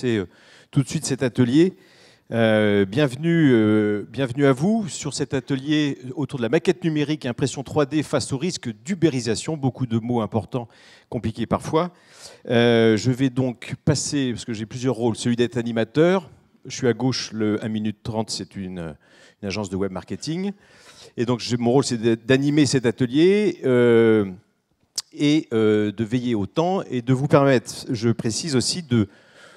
commencer tout de suite cet atelier. Bienvenue à vous sur cet atelier autour de la maquette numérique et impression 3D face au risque d'ubérisation. Beaucoup de mots importants, compliqués parfois. Je vais donc passer, parce que j'ai plusieurs rôles, celui d'être animateur. Je suis à gauche, le 1 minute 30, c'est une agence de web marketing. Et donc mon rôle, c'est d'animer cet atelier et de veiller au temps et de vous permettre, je précise aussi,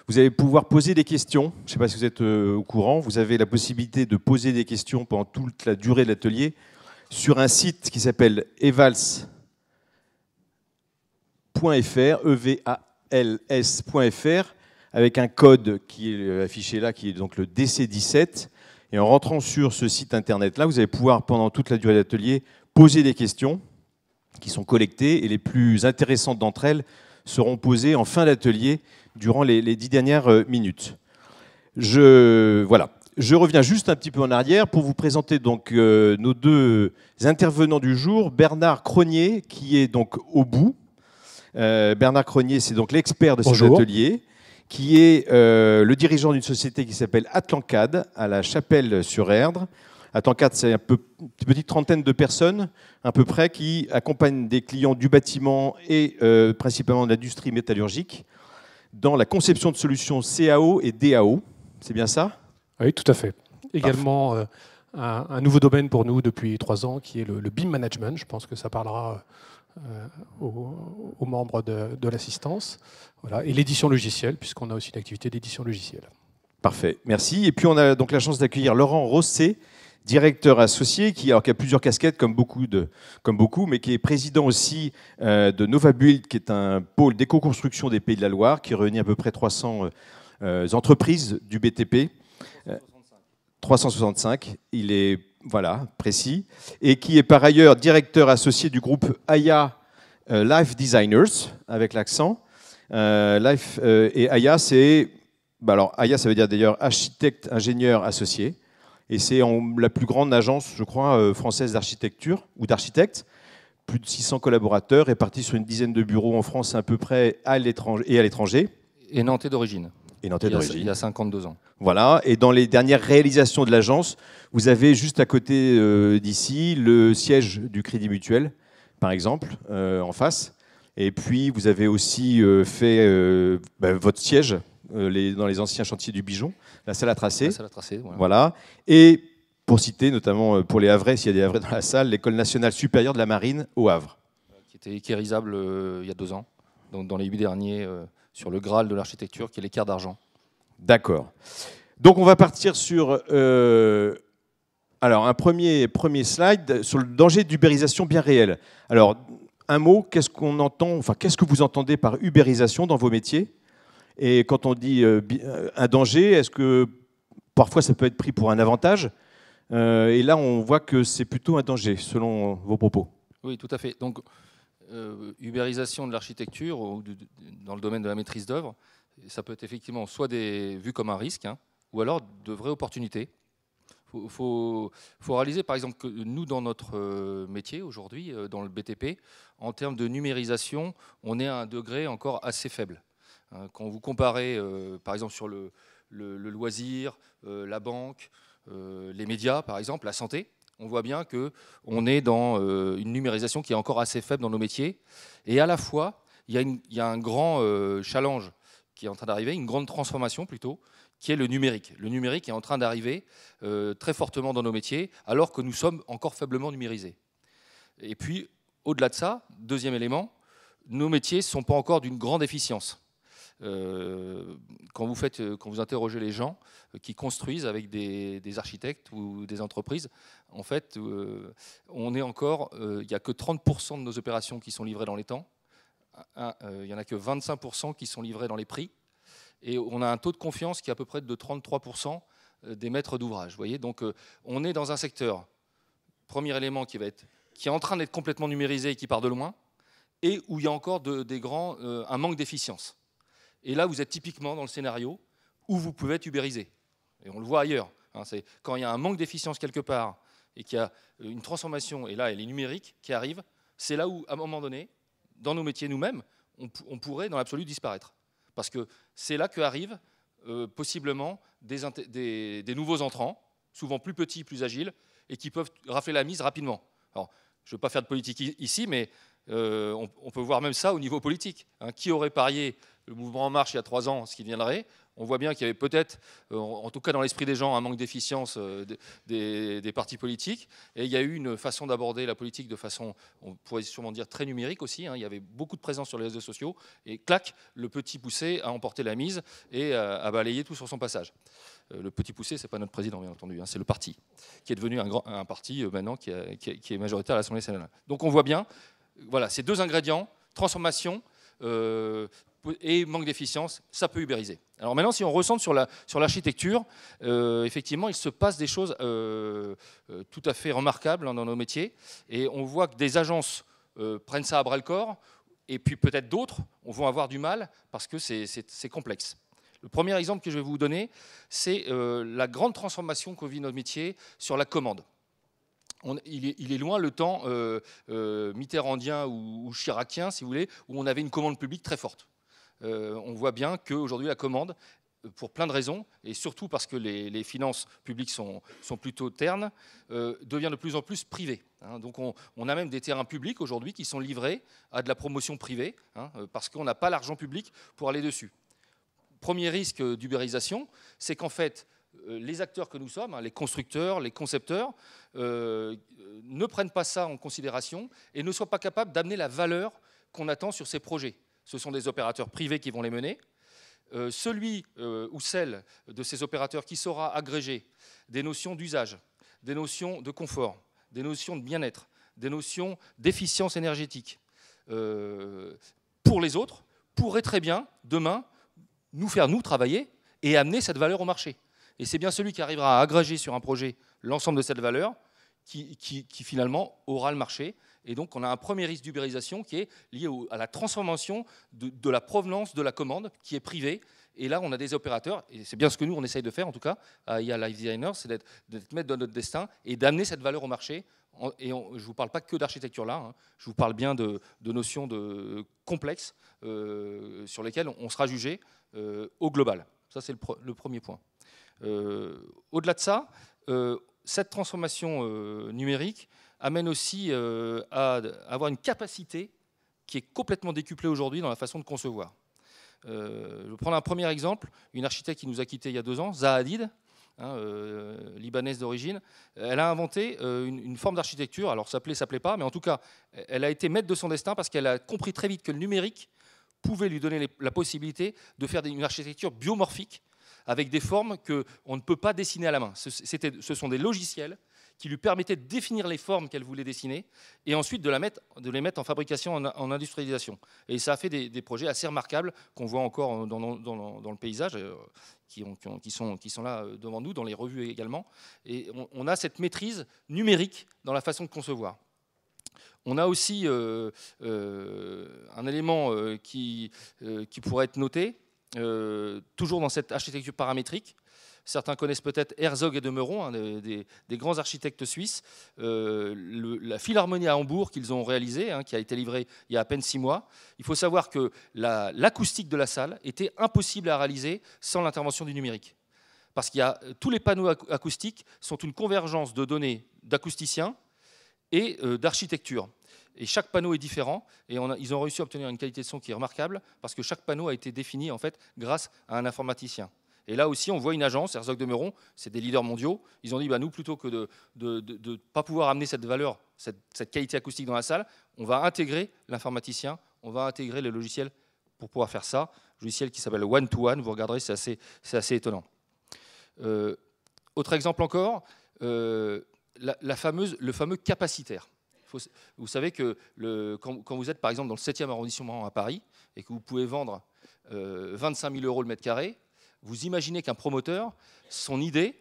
vous allez pouvoir poser des questions. Je ne sais pas si vous êtes au courant. Vous avez la possibilité de poser des questions pendant toute la durée de l'atelier sur un site qui s'appelle evals.fr, evals.fr, avec un code qui est affiché là, qui est donc le DC17. Et en rentrant sur ce site internet-là, vous allez pouvoir, pendant toute la durée de l'atelier, poser des questions qui sont collectées. Et les plus intéressantes d'entre elles seront posées en fin d'atelier, durant les 10 dernières minutes. Voilà. Je reviens juste un petit peu en arrière pour vous présenter donc nos deux intervenants du jour. Bernard Cronier, qui est donc au bout. Bernard Cronier, c'est donc l'expert de cet atelier, qui est le dirigeant d'une société qui s'appelle Atlancad, à la Chapelle-sur-Erdre. Atlancad, c'est une petite trentaine de personnes, à peu près, qui accompagnent des clients du bâtiment et principalement de l'industrie métallurgique dans la conception de solutions CAO et DAO. C'est bien ça? Oui, tout à fait. Également un nouveau domaine pour nous depuis 3 ans, qui est le BIM management. Je pense que ça parlera aux membres de l'assistance. Voilà. Et l'édition logicielle, puisqu'on a aussi une activité d'édition logicielle. Parfait, merci. Et puis on a donc la chance d'accueillir Laurent Rosset, directeur associé, qui a plusieurs casquettes, comme beaucoup, mais qui est président aussi de Novabuild, qui est un pôle d'éco-construction des Pays de la Loire, qui réunit à peu près 300 entreprises du BTP. 365, il est précis, et qui est par ailleurs directeur associé du groupe AYA Life Designers, avec l'accent. Et AYA, AYA, ça veut dire d'ailleurs architecte, ingénieur associé. Et c'est la plus grande agence, je crois, française d'architecture ou d'architectes. Plus de 600 collaborateurs répartis sur une dizaine de bureaux en France à peu près et à l'étranger. Et nantais d'origine. Il y a 52 ans. Voilà. Et dans les dernières réalisations de l'agence, vous avez juste à côté d'ici le siège du Crédit Mutuel, par exemple, en face. Et puis, vous avez aussi fait votre siège dans les anciens chantiers du Bijon, la salle à tracer. La salle à tracer, voilà. Et pour citer, notamment pour les Havrais, s'il y a des Havrais dans la salle, l'École nationale supérieure de la marine au Havre. Qui était équérisable il y a 2 ans, donc dans les 8 derniers, sur le Graal de l'architecture, qui est l'équerre d'argent. D'accord. Donc on va partir sur un premier slide sur le danger d'ubérisation bien réel. Alors, un mot, qu'est-ce qu'on entend, enfin, qu'est-ce que vous entendez par ubérisation dans vos métiers? Et quand on dit un danger, est-ce que parfois ça peut être pris pour un avantage? Et là, on voit que c'est plutôt un danger, selon vos propos. Oui, tout à fait. Donc, ubérisation de l'architecture ou dans le domaine de la maîtrise d'œuvre, ça peut être effectivement soit vu comme un risque, ou alors de vraies opportunités. Il faut réaliser, par exemple, que nous, dans notre métier aujourd'hui, dans le BTP, en termes de numérisation, on est à un degré encore assez faible. Quand vous comparez, par exemple, sur le loisir, la banque, les médias, par exemple, la santé, on voit bien qu'on est dans une numérisation qui est encore assez faible dans nos métiers. Et à la fois, il y a un grand challenge qui est en train d'arriver, une grande transformation plutôt, qui est le numérique. Le numérique est en train d'arriver très fortement dans nos métiers, alors que nous sommes encore faiblement numérisés. Et puis, au-delà de ça, deuxième élément, nos métiers ne sont pas encore d'une grande efficience. Quand vous interrogez les gens qui construisent avec des architectes ou des entreprises, en fait, on est encore, il n'y a que 30% de nos opérations qui sont livrées dans les temps, il n'y en a que 25% qui sont livrées dans les prix, et on a un taux de confiance qui est à peu près de 33% des maîtres d'ouvrage. Vous voyez, donc on est dans un secteur, premier élément qui est en train d'être complètement numérisé et qui part de loin, et où il y a encore un manque d'efficience. Et là, vous êtes typiquement dans le scénario où vous pouvez être ubérisé. Et on le voit ailleurs. C'est quand il y a un manque d'efficience quelque part et qu'il y a une transformation, et là, elle est numérique, qui arrive, c'est là où, à un moment donné, dans nos métiers nous-mêmes, on pourrait, dans l'absolu, disparaître. Parce que c'est là qu'arrive possiblement des nouveaux entrants, souvent plus petits, plus agiles, et qui peuvent rafler la mise rapidement. Alors, je ne veux pas faire de politique ici, mais on peut voir même ça au niveau politique. Hein. Qui aurait parié le mouvement En Marche il y a 3 ans, ce qui viendrait? On voit bien qu'il y avait peut-être, en tout cas dans l'esprit des gens, un manque d'efficience des partis politiques. Et il y a eu une façon d'aborder la politique de façon, on pourrait sûrement dire, très numérique aussi. Hein. Il y avait beaucoup de présence sur les réseaux sociaux. Et clac, le petit poussé a emporté la mise et a balayé tout sur son passage. Le petit poussé, ce n'est pas notre président, bien entendu. Hein. C'est le parti, qui est devenu un parti maintenant qui est majoritaire à l'Assemblée nationale. Donc on voit bien, voilà, ces 2 ingrédients, transformation et manque d'efficience, ça peut ubériser. Alors maintenant, si on recentre sur l'architecture, effectivement, il se passe des choses tout à fait remarquables dans nos métiers. Et on voit que des agences prennent ça à bras-le-corps, et puis peut-être d'autres vont avoir du mal parce que c'est complexe. Le premier exemple que je vais vous donner, c'est la grande transformation que vit notre métier sur la commande. Il est loin le temps mitterrandien ou chiracien, si vous voulez, où on avait une commande publique très forte. On voit bien qu'aujourd'hui, la commande, pour plein de raisons, et surtout parce que les finances publiques sont plutôt ternes, devient de plus en plus privée. Hein. Donc on a même des terrains publics aujourd'hui qui sont livrés à de la promotion privée, hein, parce qu'on n'a pas l'argent public pour aller dessus. Premier risque d'ubérisation, c'est qu'en fait, les acteurs que nous sommes, hein, les constructeurs, les concepteurs, ne prennent pas ça en considération et ne soient pas capables d'amener la valeur qu'on attend sur ces projets. Ce sont des opérateurs privés qui vont les mener. Celui ou celle de ces opérateurs qui saura agréger des notions d'usage, des notions de confort, des notions de bien-être, des notions d'efficience énergétique, pour les autres, pourrait très bien, demain, nous faire travailler et amener cette valeur au marché. Et c'est bien celui qui arrivera à agréger sur un projet l'ensemble de cette valeur qui finalement aura le marché. Et donc on a un premier risque d'ubérisation qui est lié à la transformation de la provenance de la commande qui est privée. Et là on a des opérateurs, et c'est bien ce que nous on essaye de faire en tout cas à IA Life Designer, c'est d'être maître de notre destin et d'amener cette valeur au marché. Et je ne vous parle pas que d'architecture là, hein, je vous parle bien de notions complexes sur lesquelles on sera jugé au global. Ça c'est le premier point. Au-delà de ça, cette transformation numérique amène aussi à avoir une capacité qui est complètement décuplée aujourd'hui dans la façon de concevoir. Je vais prendre un premier exemple, une architecte qui nous a quittés il y a 2 ans, Zaha Hadid, hein, libanaise d'origine. Elle a inventé une forme d'architecture, alors ça plaît pas, mais en tout cas, elle a été maître de son destin parce qu'elle a compris très vite que le numérique pouvait lui donner la possibilité de faire une architecture biomorphique avec des formes qu'on ne peut pas dessiner à la main. Ce sont des logiciels qui lui permettaient de définir les formes qu'elle voulait dessiner et ensuite de les mettre en fabrication, en industrialisation. Et ça a fait des projets assez remarquables qu'on voit encore dans le paysage, qui sont là devant nous, dans les revues également. Et on a cette maîtrise numérique dans la façon de concevoir. On a aussi un élément qui pourrait être noté, toujours dans cette architecture paramétrique. Certains connaissent peut-être Herzog et de Meuron, hein, des grands architectes suisses. La Philharmonie à Hambourg qu'ils ont réalisée, hein, qui a été livrée il y a à peine 6 mois. Il faut savoir que l'acoustique de la salle était impossible à réaliser sans l'intervention du numérique. Parce qu'il y a tous les panneaux acoustiques sont une convergence de données d'acousticiens et d'architecture. Et chaque panneau est différent, et ils ont réussi à obtenir une qualité de son qui est remarquable, parce que chaque panneau a été défini en fait, grâce à un informaticien. Et là aussi, on voit une agence, Herzog de Meuron, c'est des leaders mondiaux. Ils ont dit, nous, plutôt que de ne pas pouvoir amener cette valeur, cette qualité acoustique dans la salle, on va intégrer l'informaticien, on va intégrer le logiciel pour pouvoir faire ça. Logiciel qui s'appelle One-to-One, vous regarderez, c'est assez étonnant. Autre exemple encore, le fameux capacitaire. Vous savez que quand vous êtes par exemple dans le 7e arrondissement à Paris et que vous pouvez vendre 25 000 € le mètre carré, vous imaginez qu'un promoteur, son idée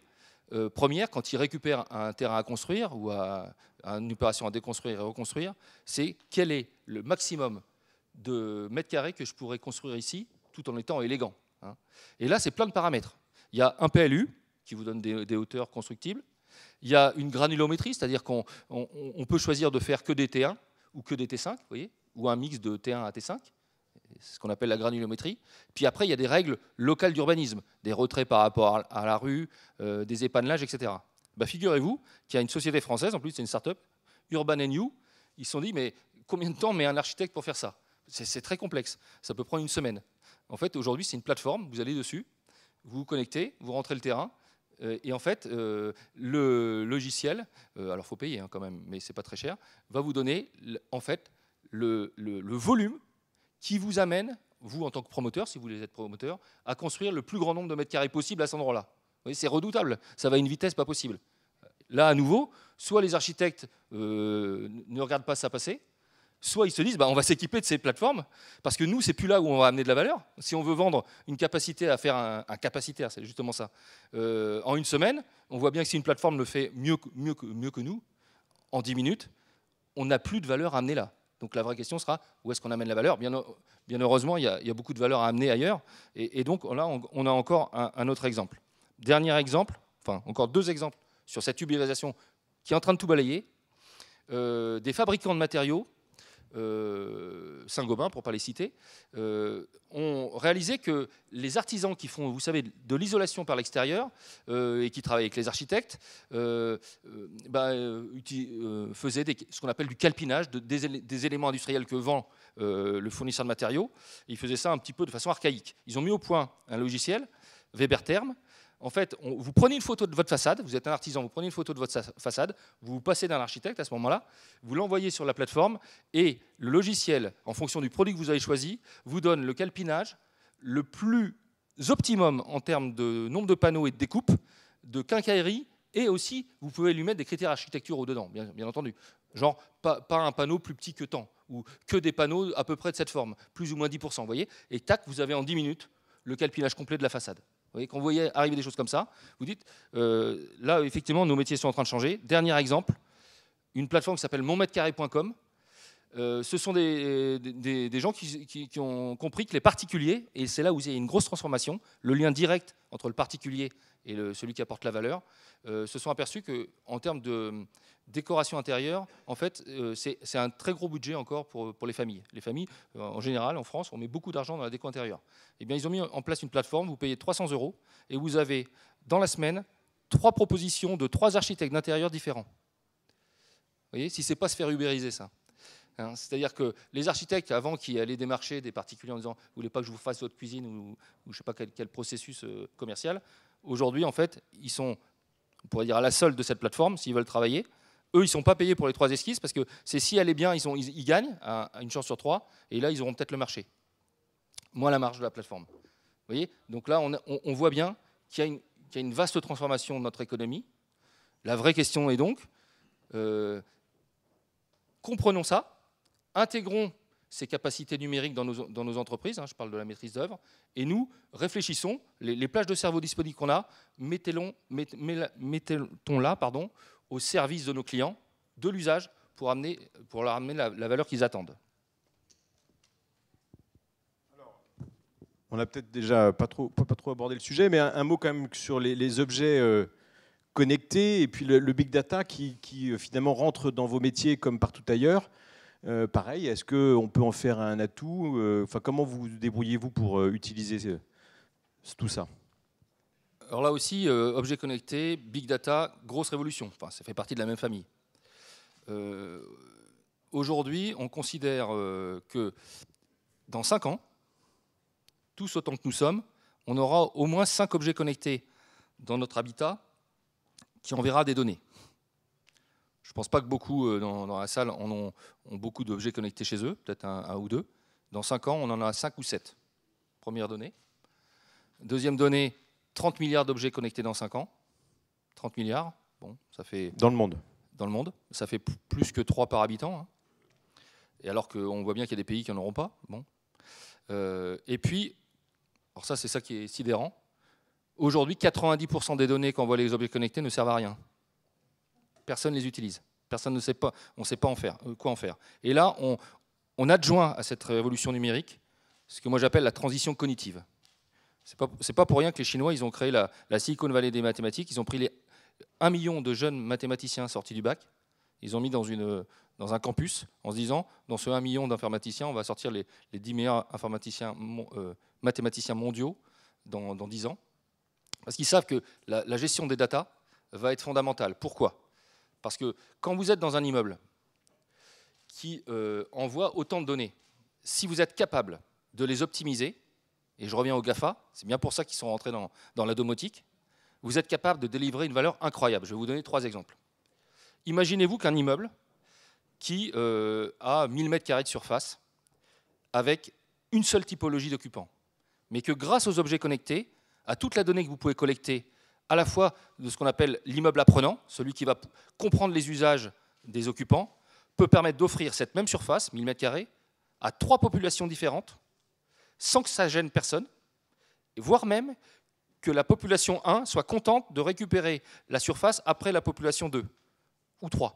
première, quand il récupère un terrain à construire ou une opération à déconstruire et reconstruire, c'est quel est le maximum de mètres carrés que je pourrais construire ici tout en étant élégant. Hein. Et là, c'est plein de paramètres. Il y a un PLU qui vous donne des hauteurs constructibles. Il y a une granulométrie, c'est-à-dire qu'on peut choisir de faire que des T1 ou que des T5, vous voyez, ou un mix de T1 à T5. C'est ce qu'on appelle la granulométrie. Puis après, il y a des règles locales d'urbanisme, des retraits par rapport à la rue, des épanelages, etc. Bah, figurez-vous qu'il y a une société française, en plus c'est une start-up, Urban & You, ils se sont dit, mais combien de temps met un architecte pour faire ça? C'est très complexe, ça peut prendre une semaine. En fait, aujourd'hui, c'est une plateforme, vous allez dessus, vous vous connectez, vous rentrez le terrain, et en fait, le logiciel, alors il faut payer quand même, mais c'est pas très cher, va vous donner en fait le volume qui vous amène, vous en tant que promoteur, si vous voulez être promoteur, à construire le plus grand nombre de mètres carrés possible à cet endroit-là. Vous voyez, c'est redoutable, ça va à une vitesse pas possible. Là, à nouveau, soit les architectes ne regardent pas ça passer, soit ils se disent on va s'équiper de ces plateformes, parce que nous, c'est plus là où on va amener de la valeur. Si on veut vendre une capacité à faire un capacitaire, c'est justement ça, en une semaine, on voit bien que si une plateforme le fait mieux que nous, en 10 minutes, on n'a plus de valeur à amener là. Donc la vraie question sera, où est-ce qu'on amène la valeur? Bien heureusement, il y a beaucoup de valeur à amener ailleurs. Et donc là, on a encore un autre exemple. Dernier exemple, enfin encore 2 exemples sur cette ubérisation qui est en train de tout balayer. Des fabricants de matériaux, Saint-Gobain pour ne pas les citer, ont réalisé que les artisans qui font, vous savez, de l'isolation par l'extérieur et qui travaillent avec les architectes faisaient ce qu'on appelle du calpinage, des éléments industriels que vend le fournisseur de matériaux. Ils faisaient ça un petit peu de façon archaïque. Ils ont mis au point un logiciel, Weberterm. En fait, vous prenez une photo de votre façade, vous êtes un artisan, vous prenez une photo de votre façade, vous vous passez d'un architecte à ce moment-là, vous l'envoyez sur la plateforme et le logiciel, en fonction du produit que vous avez choisi, vous donne le calpinage le plus optimum en termes de nombre de panneaux et de découpe, de quincaillerie, et aussi vous pouvez lui mettre des critères architecturaux dedans, bien entendu. Genre pas un panneau plus petit que tant, ou que des panneaux à peu près de cette forme, plus ou moins 10%, vous voyez, et tac, vous avez en 10 minutes le calpinage complet de la façade. Vous voyez, quand vous voyez arriver des choses comme ça, vous dites, là, effectivement, nos métiers sont en train de changer. Dernier exemple, une plateforme qui s'appelle monmètrecarré.com. Ce sont des gens qui ont compris que les particuliers, et c'est là où il y a une grosse transformation, le lien direct entre le particulier et celui qui apporte la valeur, se sont aperçus qu'en termes de décoration intérieure, en fait, c'est un très gros budget encore pour les familles. Les familles, en général, en France, on met beaucoup d'argent dans la déco intérieure. Eh bien, ils ont mis en place une plateforme, vous payez 300 € et vous avez, dans la semaine, 3 propositions de 3 architectes d'intérieur différents. Vous voyez, si ce n'est pas se faire ubériser, ça. Hein, c'est-à-dire que les architectes, avant, qui allaient démarcher des particuliers en disant « Vous ne voulez pas que je vous fasse votre cuisine » ou je ne sais pas quel processus commercial, aujourd'hui, en fait, ils sont, on pourrait dire, à la solde de cette plateforme, s'ils veulent travailler. Eux, ils ne sont pas payés pour les 3 esquisses, parce que si elle est bien, ils gagnent à une chance sur 3, et là, ils auront peut-être le marché. Moins la marge de la plateforme. Vous voyez? Donc là, on voit bien qu'il y a une vaste transformation de notre économie. La vraie question est donc, comprenons ça, intégrons ces capacités numériques dans nos entreprises, hein, je parle de la maîtrise d'œuvre, et nous réfléchissons, les plages de cerveau disponibles qu'on a, mettons-la au service de nos clients, de l'usage, pour leur amener la valeur qu'ils attendent. On a peut-être déjà pas trop abordé le sujet, mais un mot quand même sur les objets connectés et puis le big data qui finalement rentre dans vos métiers comme partout ailleurs. Pareil, est-ce qu'on peut en faire un atout? Comment vous débrouillez-vous pour utiliser tout ça? Alors là aussi, objets connectés, big data, grosse révolution. Enfin, ça fait partie de la même famille. Aujourd'hui, on considère que dans 5 ans, tous autant que nous sommes, on aura au moins 5 objets connectés dans notre habitat qui enverra des données. Je ne pense pas que beaucoup dans la salle ont beaucoup d'objets connectés chez eux, peut-être un ou 2. Dans 5 ans, on en a 5 ou 7. Première donnée. Deuxième donnée, 30 milliards d'objets connectés dans 5 ans. 30 milliards, bon, ça fait... Dans le monde. Dans le monde, ça fait plus que 3 par habitant. Hein. Et alors qu'on voit bien qu'il y a des pays qui n'en auront pas. Bon. Et puis, alors ça, c'est ça qui est sidérant. Aujourd'hui, 90% des données qu'envoient les objets connectés ne servent à rien. Personne ne les utilise. Personne ne sait pas, on ne sait pas quoi en faire. Et là, on adjoint à cette révolution numérique ce que moi j'appelle la transition cognitive. C'est pas pour rien que les Chinois, ils ont créé la Silicon Valley des mathématiques. Ils ont pris 1 million de jeunes mathématiciens sortis du bac. Ils ont mis dans dans un campus en se disant, dans ce 1 million d'informaticiens, on va sortir les 10 meilleurs mathématiciens mondiaux dans 10 ans. Parce qu'ils savent que la gestion des datas va être fondamentale. Pourquoi? Parce que quand vous êtes dans un immeuble qui envoie autant de données, si vous êtes capable de les optimiser, et je reviens aux GAFA, c'est bien pour ça qu'ils sont rentrés dans la domotique, vous êtes capable de délivrer une valeur incroyable. Je vais vous donner 3 exemples. Imaginez-vous qu'un immeuble qui a 1000 m² de surface, avec une seule typologie d'occupants, mais que grâce aux objets connectés, à toute la donnée que vous pouvez collecter, à la fois de ce qu'on appelle l'immeuble apprenant, celui qui va comprendre les usages des occupants, peut permettre d'offrir cette même surface, 1000 m², à 3 populations différentes, sans que ça gêne personne, voire même que la population 1 soit contente de récupérer la surface après la population 2 ou 3. Vous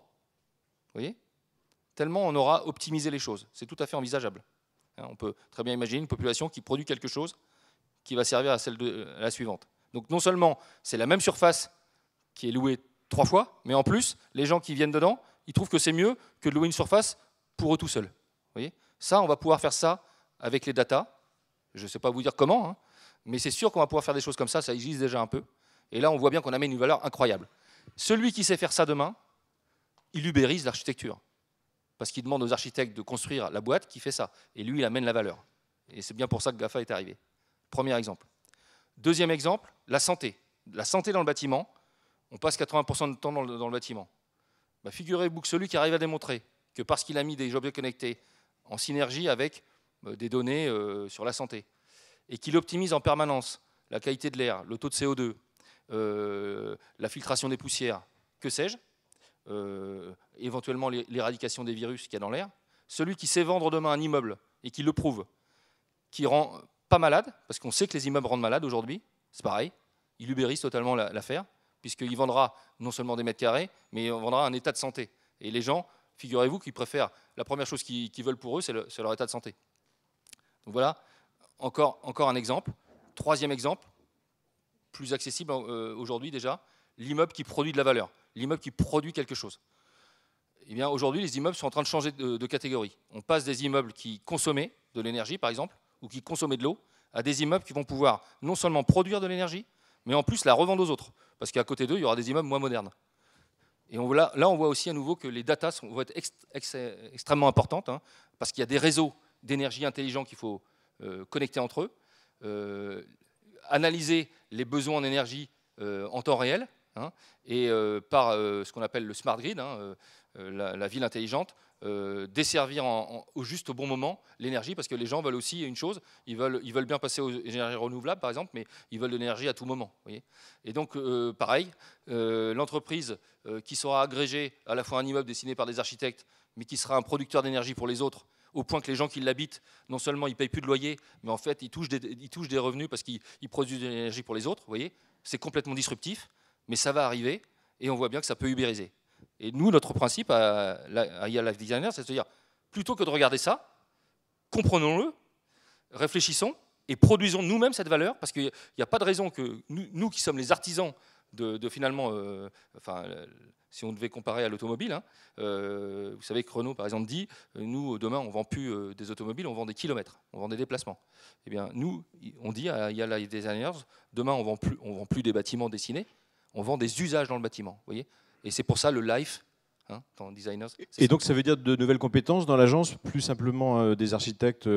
voyez? Tellement on aura optimisé les choses. C'est tout à fait envisageable. On peut très bien imaginer une population qui produit quelque chose qui va servir à à la suivante. Donc non seulement c'est la même surface qui est louée 3 fois, mais en plus, les gens qui viennent dedans, ils trouvent que c'est mieux que de louer une surface pour eux tout seuls. Vous voyez? Ça, on va pouvoir faire ça avec les datas. Je ne sais pas vous dire comment, hein, mais c'est sûr qu'on va pouvoir faire des choses comme ça existe déjà un peu. Et là, on voit bien qu'on amène une valeur incroyable. Celui qui sait faire ça demain, il ubérise l'architecture. Parce qu'il demande aux architectes de construire la boîte qui fait ça. Et lui, il amène la valeur. Et c'est bien pour ça que GAFA est arrivé. Premier exemple. Deuxième exemple, la santé. La santé dans le bâtiment, on passe 80% de temps dans le bâtiment. Bah, figurez-vous que celui qui arrive à démontrer que parce qu'il a mis des objets connectés en synergie avec des données sur la santé, et qu'il optimise en permanence la qualité de l'air, le taux de CO2, la filtration des poussières, que sais-je, éventuellement l'éradication des virus qu'il y a dans l'air, celui qui sait vendre demain un immeuble et qui le prouve, qui rend pas malade, parce qu'on sait que les immeubles rendent malades aujourd'hui, c'est pareil, il ubérise totalement l'affaire, puisqu'il vendra non seulement des mètres carrés, mais il vendra un état de santé. Et les gens, figurez-vous qu'ils préfèrent, la première chose qu'ils veulent pour eux, c'est leur état de santé. Donc voilà, encore un exemple. Troisième exemple, plus accessible aujourd'hui déjà, l'immeuble qui produit de la valeur, l'immeuble qui produit quelque chose. Eh bien, aujourd'hui, les immeubles sont en train de changer de catégorie. On passe des immeubles qui consommaient de l'énergie, par exemple, ou qui consommaient de l'eau, à des immeubles qui vont pouvoir non seulement produire de l'énergie, mais en plus la revendre aux autres. Parce qu'à côté d'eux, il y aura des immeubles moins modernes. Et là, on voit aussi à nouveau que les datas vont être extrêmement importantes, hein, parce qu'il y a des réseaux d'énergie intelligents qu'il faut connecter entre eux, analyser les besoins en énergie en temps réel, hein, et par ce qu'on appelle le smart grid, hein, la ville intelligente, desservir juste au bon moment l'énergie, parce que les gens veulent aussi une chose, ils veulent bien passer aux énergies renouvelables par exemple, mais ils veulent de l'énergie à tout moment. Vous voyez. Et donc pareil, l'entreprise qui sera agrégée à la fois un immeuble dessiné par des architectes, mais qui sera un producteur d'énergie pour les autres, au point que les gens qui l'habitent, non seulement ils ne payent plus de loyer, mais en fait ils touchent des revenus parce qu'ils produisent de l'énergie pour les autres. Vous voyez, c'est complètement disruptif, mais ça va arriver, et on voit bien que ça peut ubériser. Et nous, notre principe à IA Life Designer, c'est de se dire, plutôt que de regarder ça, comprenons-le, réfléchissons et produisons nous-mêmes cette valeur, parce qu'il n'y a pas de raison que nous qui sommes les artisans de finalement, si on devait comparer à l'automobile, hein, vous savez que Renault, par exemple, dit, nous, demain, on ne vend plus des automobiles, on vend des kilomètres, on vend des déplacements. Eh bien, nous, on dit à IA Life Designers, demain, on ne vend plus des bâtiments dessinés, on vend des usages dans le bâtiment. Vous voyez. Et c'est pour ça le life, hein, dans Designers. Et donc ça veut dire de nouvelles compétences dans l'agence, plus simplement des architectes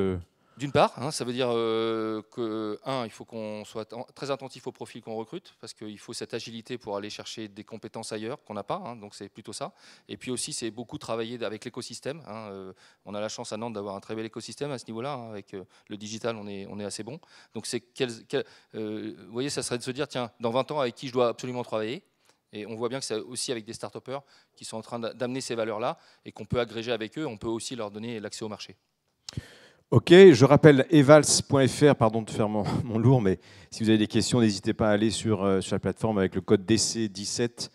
D'une part, hein, ça veut dire il faut qu'on soit très attentif au profil qu'on recrute, parce qu'il faut cette agilité pour aller chercher des compétences ailleurs qu'on n'a pas, hein, donc c'est plutôt ça. Et puis aussi, c'est beaucoup travailler avec l'écosystème. Hein, on a la chance à Nantes d'avoir un très bel écosystème à ce niveau-là. Hein, avec le digital, on est assez bon. Donc vous voyez, ça serait de se dire, tiens, dans 20 ans, avec qui je dois absolument travailler. Et on voit bien que c'est aussi avec des start-upers qui sont en train d'amener ces valeurs-là et qu'on peut agréger avec eux. On peut aussi leur donner l'accès au marché. Ok, je rappelle evals.fr, pardon de faire mon lourd, mais si vous avez des questions, n'hésitez pas à aller sur la plateforme avec le code DC17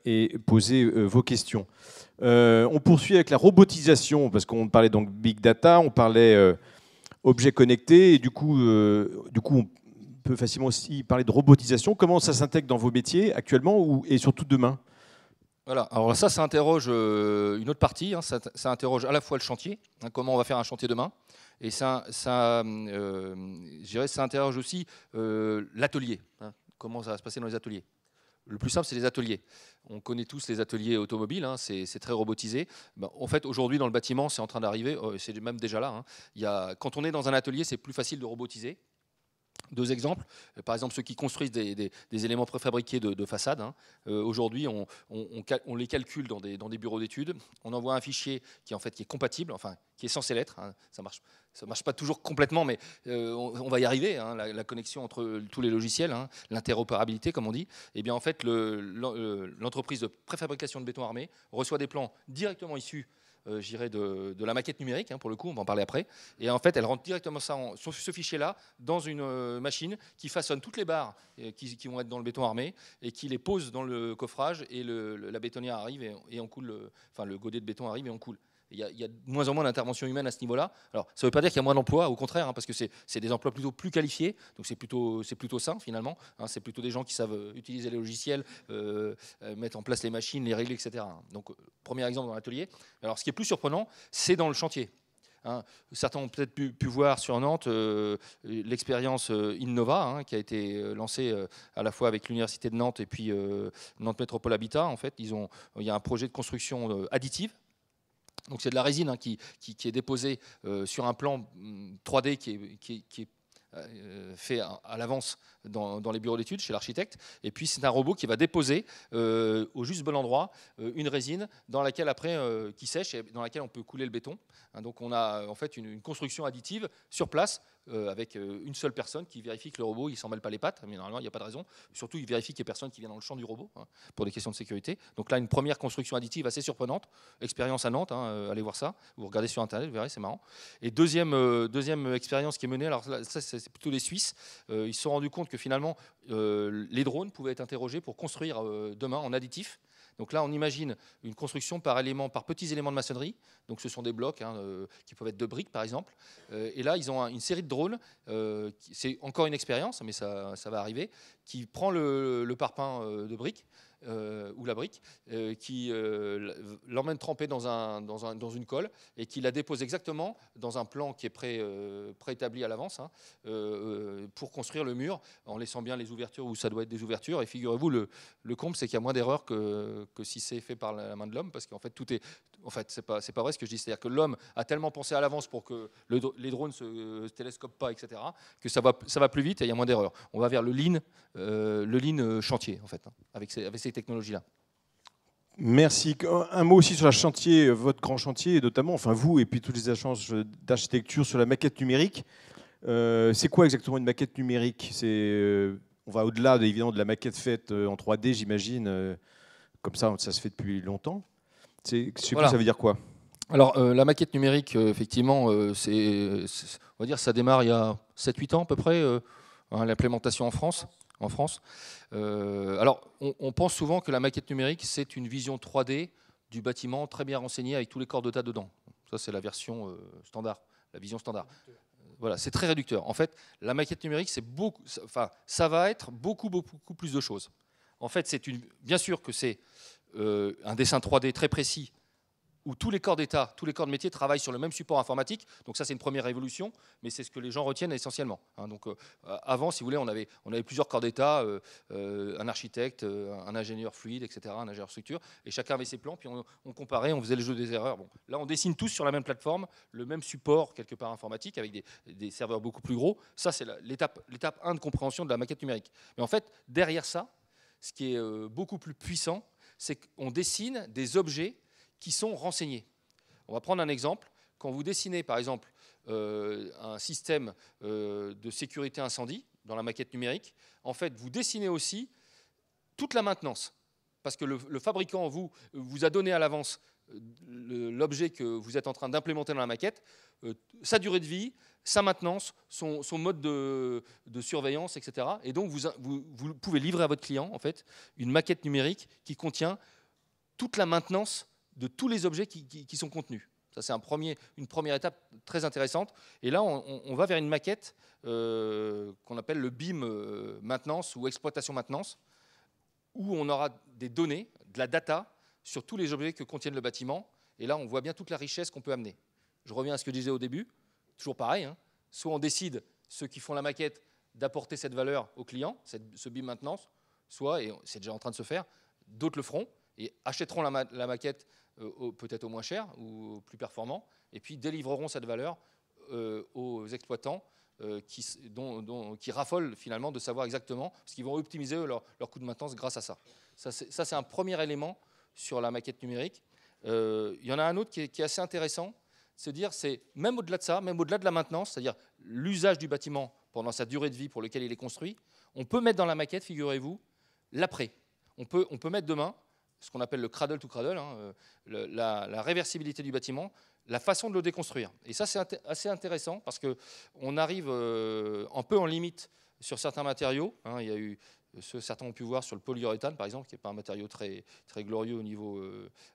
et poser vos questions. On poursuit avec la robotisation, parce qu'on parlait donc Big Data, on parlait objets connectés, et du coup on peut facilement aussi parler de robotisation. Comment ça s'intègre dans vos métiers actuellement et surtout demain? Voilà, alors ça interroge une autre partie, hein. Ça interroge à la fois le chantier, hein, comment on va faire un chantier demain, et je dirais, ça interroge aussi l'atelier, hein, comment ça va se passer dans les ateliers. Le plus simple, c'est les ateliers. On connaît tous les ateliers automobiles, hein, c'est très robotisé. Ben, en fait, aujourd'hui, dans le bâtiment, c'est en train d'arriver, c'est même déjà là. Hein. Quand on est dans un atelier, c'est plus facile de robotiser. Deux exemples, par exemple ceux qui construisent des éléments préfabriqués de façade. Hein. Aujourd'hui, on les calcule dans des bureaux d'études. On envoie un fichier qui est compatible, enfin qui est censé l'être. Hein. Ça marche pas toujours complètement, mais on va y arriver. Hein. La connexion entre tous les logiciels, hein, l'interopérabilité, comme on dit. Et bien en fait, l'entreprise de préfabrication de béton armé reçoit des plans directement issus de la maquette numérique, hein, pour le coup, on va en parler après. Et en fait, elle rentre directement ce fichier-là dans une machine qui façonne toutes les barres qui vont être dans le béton armé et qui les pose dans le coffrage, et la bétonnière arrive et on coule, le godet de béton arrive et on coule. Il y a de moins en moins d'intervention humaine à ce niveau-là. Alors, ça ne veut pas dire qu'il y a moins d'emplois, au contraire, hein, parce que c'est des emplois plutôt plus qualifiés, donc c'est plutôt sain finalement. Hein, c'est plutôt des gens qui savent utiliser les logiciels, mettre en place les machines, les régler, etc. Donc, premier exemple dans l'atelier. Alors, ce qui est plus surprenant, c'est dans le chantier. Hein, certains ont peut-être pu voir sur Nantes l'expérience Innova, hein, qui a été lancée à la fois avec l'Université de Nantes et puis Nantes Métropole Habitat. En fait, il y a un projet de construction additive. Donc c'est de la résine, hein, qui est déposée sur un plan 3D qui est fait à l'avance dans les bureaux d'études chez l'architecte, et puis c'est un robot qui va déposer au juste bon endroit une résine dans laquelle après qui sèche et dans laquelle on peut couler le béton. Hein, donc on a en fait une construction additive sur place avec une seule personne qui vérifie que le robot il s'en mêle pas les pattes, mais normalement il n'y a pas de raison. Surtout il vérifie qu'il n'y a personne qui vient dans le champ du robot, hein, pour des questions de sécurité. Donc là une première construction additive assez surprenante, expérience à Nantes, hein, allez voir ça, vous regardez sur internet, vous verrez, c'est marrant. Et deuxième expérience qui est menée, alors ça c'est plutôt les Suisses, ils se sont rendus compte que finalement les drones pouvaient être interrogés pour construire demain en additif. Donc là, on imagine une construction par petits éléments de maçonnerie. Donc ce sont des blocs, hein, qui peuvent être de briques, par exemple. Et là, ils ont une série de drones. C'est encore une expérience, mais ça va arriver, qui prend le parpaing de briques. Ou la brique, qui l'emmène tremper dans une colle et qui la dépose exactement dans un plan qui est préétabli à l'avance, hein, pour construire le mur, en laissant bien les ouvertures où ça doit être des ouvertures. Et figurez-vous, le comble, c'est qu'il y a moins d'erreurs que si c'est fait par la main de l'homme, parce qu'en fait, c'est pas vrai ce que je dis. C'est-à-dire que l'homme a tellement pensé à l'avance pour que les drones ne se télescopent pas, etc., que ça va plus vite et il y a moins d'erreurs. On va vers le lean chantier, en fait, hein, avec ces technologies-là. Merci. Un mot aussi sur le chantier, votre grand chantier, notamment, enfin vous et puis toutes les agences d'architecture sur la maquette numérique. C'est quoi exactement une maquette numérique? On va au-delà évidemment de la maquette faite en 3D, j'imagine. Comme ça se fait depuis longtemps. Voilà. Ça veut dire quoi? Alors, la maquette numérique, effectivement, on va dire ça démarre il y a 7-8 ans à peu près, l'implémentation en France. Alors, on pense souvent que la maquette numérique, c'est une vision 3D du bâtiment très bien renseignée avec tous les corps d'état dedans. Ça, c'est la version standard, la vision standard. Voilà, c'est très réducteur. En fait, la maquette numérique, ça va être beaucoup plus de choses. En fait, bien sûr que c'est un dessin 3D très précis où tous les corps d'état, tous les corps de métier travaillent sur le même support informatique. Donc ça, c'est une première révolution, mais c'est ce que les gens retiennent essentiellement. Hein. Donc avant, si vous voulez, on avait plusieurs corps d'état, un architecte, un ingénieur fluide, etc., un ingénieur structure, et chacun avait ses plans, puis on comparait, on faisait le jeu des erreurs. Bon, là, on dessine tous sur la même plateforme, le même support quelque part informatique, avec des serveurs beaucoup plus gros. Ça, c'est l'étape 1 de compréhension de la maquette numérique. Mais en fait, derrière ça, ce qui est beaucoup plus puissant, c'est qu'on dessine des objets qui sont renseignés. On va prendre un exemple. Quand vous dessinez, par exemple, un système de sécurité incendie dans la maquette numérique, en fait, vous dessinez aussi toute la maintenance. Parce que le fabricant vous a donné à l'avance l'objet que vous êtes en train d'implémenter dans la maquette, sa durée de vie, sa maintenance, son mode de surveillance, etc. Et donc, vous pouvez livrer à votre client, en fait, une maquette numérique qui contient toute la maintenance de tous les objets qui sont contenus. Ça, c'est une première étape très intéressante. Et là, on va vers une maquette qu'on appelle le BIM maintenance ou exploitation maintenance, où on aura des données, de la data sur tous les objets que contiennent le bâtiment. Et là, on voit bien toute la richesse qu'on peut amener. Je reviens à ce que je disais au début, toujours pareil, hein. Soit on décide, ceux qui font la maquette, d'apporter cette valeur au client, ce BIM maintenance, soit, et c'est déjà en train de se faire, d'autres le feront et achèteront la maquette peut-être au moins cher ou au plus performant, et puis délivreront cette valeur aux exploitants qui raffolent finalement de savoir exactement, parce qu'ils vont optimiser leur coût de maintenance grâce à ça. Ça, c'est un premier élément sur la maquette numérique. Il y en a un autre qui est assez intéressant, se dire, c'est même au-delà de ça, même au-delà de la maintenance, c'est-à-dire l'usage du bâtiment pendant sa durée de vie pour lequel il est construit, on peut mettre dans la maquette, figurez-vous, l'après. On peut mettre demain ce qu'on appelle le cradle to cradle, hein, la réversibilité du bâtiment, la façon de le déconstruire. Et ça, c'est assez intéressant parce qu'on arrive un peu en limite sur certains matériaux. Hein. Il y a eu certains ont pu voir sur le polyuréthane, par exemple, qui n'est pas un matériau très, très glorieux au niveau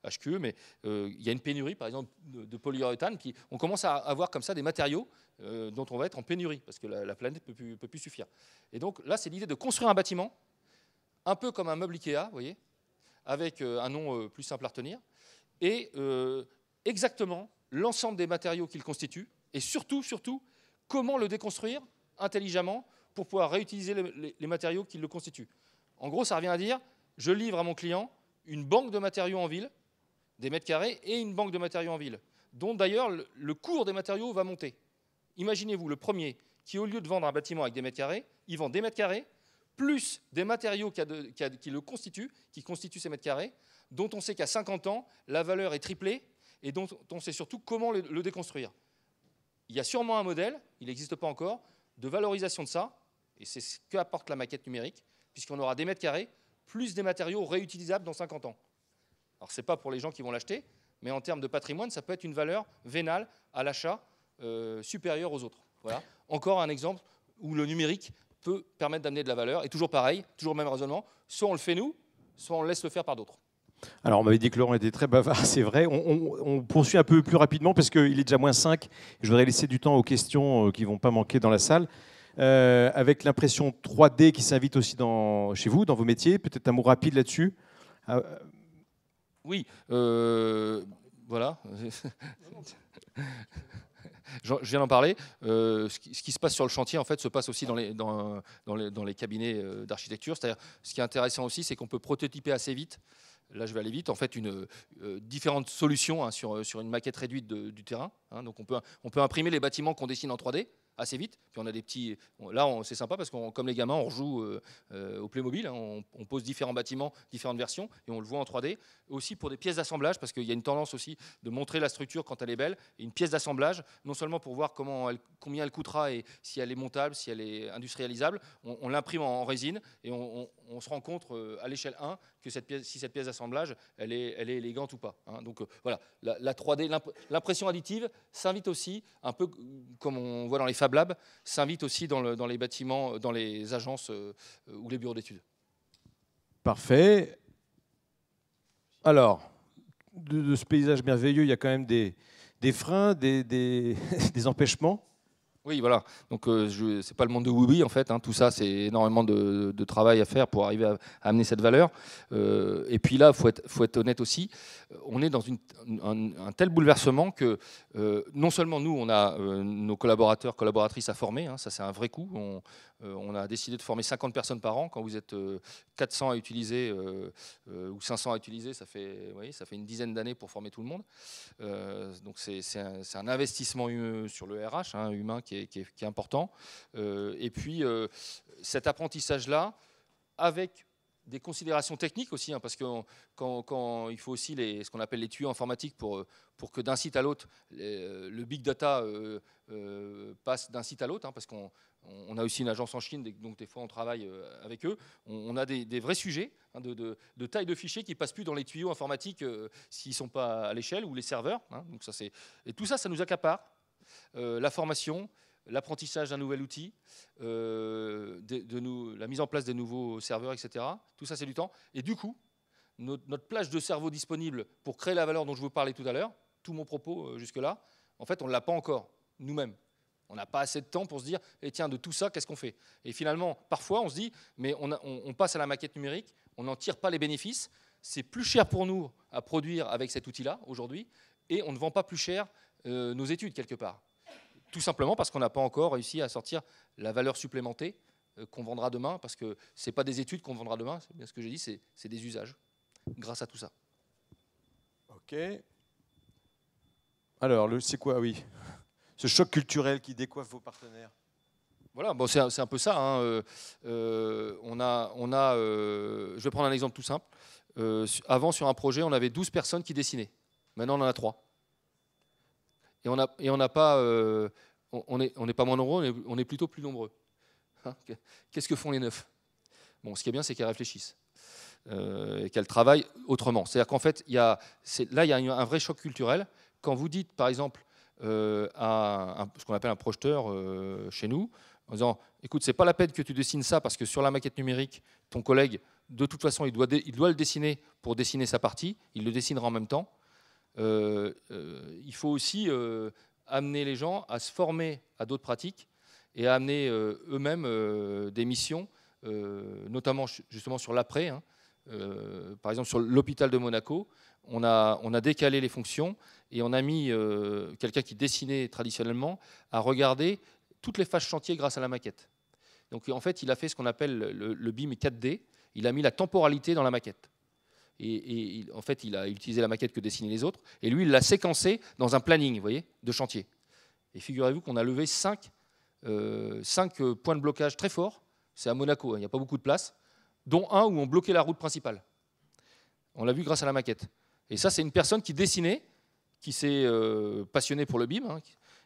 HQE, mais il y a une pénurie, par exemple, de polyuréthane. On commence à avoir comme ça des matériaux dont on va être en pénurie, parce que la planète ne peut plus suffire. Et donc là, c'est l'idée de construire un bâtiment, un peu comme un meuble Ikea, vous voyez, avec un nom plus simple à retenir, et exactement l'ensemble des matériaux qu'il constitue, et surtout, comment le déconstruire intelligemment pour pouvoir réutiliser les matériaux qui le constituent. En gros, ça revient à dire, je livre à mon client une banque de matériaux en ville, des mètres carrés, et une banque de matériaux en ville, dont d'ailleurs le cours des matériaux va monter. Imaginez-vous le premier qui, au lieu de vendre un bâtiment avec des mètres carrés, il vend des mètres carrés, plus des matériaux qui le constituent, qui constituent ces mètres carrés, dont on sait qu'à 50 ans, la valeur est triplée, et dont on sait surtout comment le déconstruire. Il y a sûrement un modèle, il n'existe pas encore, de valorisation de ça, et c'est ce qu'apporte la maquette numérique, puisqu'on aura des mètres carrés, plus des matériaux réutilisables dans 50 ans. Alors, ce n'est pas pour les gens qui vont l'acheter, mais en termes de patrimoine, ça peut être une valeur vénale à l'achat supérieure aux autres. Voilà. Encore un exemple où le numérique peut permettre d'amener de la valeur, et toujours pareil, toujours le même raisonnement, soit on le fait nous, soit on le laisse le faire par d'autres. Alors, on m'avait dit que Laurent était très bavard, c'est vrai. On poursuit un peu plus rapidement parce qu'il est déjà moins 5. Je voudrais laisser du temps aux questions qui ne vont pas manquer dans la salle. Avec l'impression 3D qui s'invite aussi chez vous, dans vos métiers, peut-être un mot rapide là-dessus. Oui, voilà. Je viens d'en parler. Ce qui se passe sur le chantier, en fait, se passe aussi dans les cabinets d'architecture. C'est-à-dire, ce qui est intéressant aussi, c'est qu'on peut prototyper assez vite. Là, je vais aller vite. En fait, différentes solutions hein, sur une maquette réduite du terrain. Hein. Donc, on peut imprimer les bâtiments qu'on dessine en 3D assez vite. Puis on a des petits. Là, c'est sympa parce que comme les gamins, on rejoue au Playmobil. Hein, on pose différents bâtiments, différentes versions, et on le voit en 3D. Aussi pour des pièces d'assemblage, parce qu'il y a une tendance aussi de montrer la structure quand elle est belle. Et une pièce d'assemblage, non seulement pour voir combien elle coûtera et si elle est montable, si elle est industrialisable, on l'imprime en résine et on se rend compte à l'échelle 1 que si cette pièce d'assemblage, elle est élégante ou pas. Hein. Donc voilà, la 3D, l'impression additive s'invite aussi, un peu comme on voit dans les Fab Labs, s'invite aussi dans les bâtiments, dans les agences ou les bureaux d'études. Parfait. Alors, de ce paysage merveilleux, il y a quand même des freins, des empêchements. Oui, voilà. Donc, c'est pas le monde de Wooby, en fait. Hein. Tout ça, c'est énormément de travail à faire pour arriver à amener cette valeur. Et puis là, faut être honnête aussi. On est dans un tel bouleversement que non seulement nous, on a nos collaborateurs, collaboratrices à former. Hein, ça, c'est un vrai coup. On a décidé de former 50 personnes par an. Quand vous êtes 400 à utiliser ou 500 à utiliser, ça fait une dizaine d'années pour former tout le monde. Donc, c'est un investissement sur le RH, hein, humain, qui est important. Et puis, cet apprentissage-là, avec des considérations techniques aussi, hein, parce que quand il faut aussi ce qu'on appelle les tuyaux informatiques pour que d'un site à l'autre, le big data passe d'un site à l'autre, hein, parce qu'on a aussi une agence en Chine, donc des fois on travaille avec eux. On a des vrais sujets hein, de taille de fichiers qui ne passent plus dans les tuyaux informatiques s'ils ne sont pas à l'échelle, ou les serveurs. Hein, donc et tout ça, ça nous accapare. La formation, l'apprentissage d'un nouvel outil, la mise en place des nouveaux serveurs, etc. Tout ça, c'est du temps. Et du coup, notre plage de cerveau disponible pour créer la valeur dont je vous parlais tout à l'heure, tout mon propos jusque-là, en fait, on ne l'a pas encore, nous-mêmes. On n'a pas assez de temps pour se dire, tiens, de tout ça, qu'est-ce qu'on fait? Et finalement, parfois, on se dit, mais on passe à la maquette numérique, on n'en tire pas les bénéfices, c'est plus cher pour nous à produire avec cet outil-là aujourd'hui, et on ne vend pas plus cher nos études quelque part. Tout simplement parce qu'on n'a pas encore réussi à sortir la valeur supplémentée qu'on vendra demain, parce que ce n'est pas des études qu'on vendra demain, c'est bien ce que j'ai dit, c'est des usages, grâce à tout ça. Ok. Alors, c'est quoi, oui, ce choc culturel qui décoiffe vos partenaires? Voilà, bon, c'est un peu ça. Hein. Je vais prendre un exemple tout simple. Avant, sur un projet, on avait 12 personnes qui dessinaient. Maintenant, on en a 3. Et on n'a pas, on n'est pas moins nombreux, on est plutôt plus nombreux. Hein, qu'est-ce que font les 9? Bon, ce qui est bien, c'est qu'elles réfléchissent et qu'elles travaillent autrement. C'est-à-dire qu'en fait, là, il y a un vrai choc culturel. Quand vous dites, par exemple, à ce qu'on appelle un projeteur chez nous, en disant, écoute, c'est pas la peine que tu dessines ça parce que sur la maquette numérique, ton collègue, de toute façon, il doit le dessiner pour dessiner sa partie, il le dessinera en même temps. Il faut aussi amener les gens à se former à d'autres pratiques et à amener eux-mêmes des missions, notamment justement sur l'après. Hein. Par exemple, sur l'hôpital de Monaco, on a décalé les fonctions et on a mis quelqu'un qui dessinait traditionnellement à regarder toutes les phases chantier grâce à la maquette. Donc en fait, il a fait ce qu'on appelle le BIM 4D. Il a mis la temporalité dans la maquette. Et en fait, il a utilisé la maquette que dessinaient les autres. Et lui, il l'a séquencé dans un planning, vous voyez, de chantier. Et figurez-vous qu'on a levé 5 points de blocage très forts. C'est à Monaco, hein, il n'y a pas beaucoup de place, dont un où on bloquait la route principale. On l'a vu grâce à la maquette. Et ça, c'est une personne qui dessinait, qui s'est passionnée pour le BIM, hein,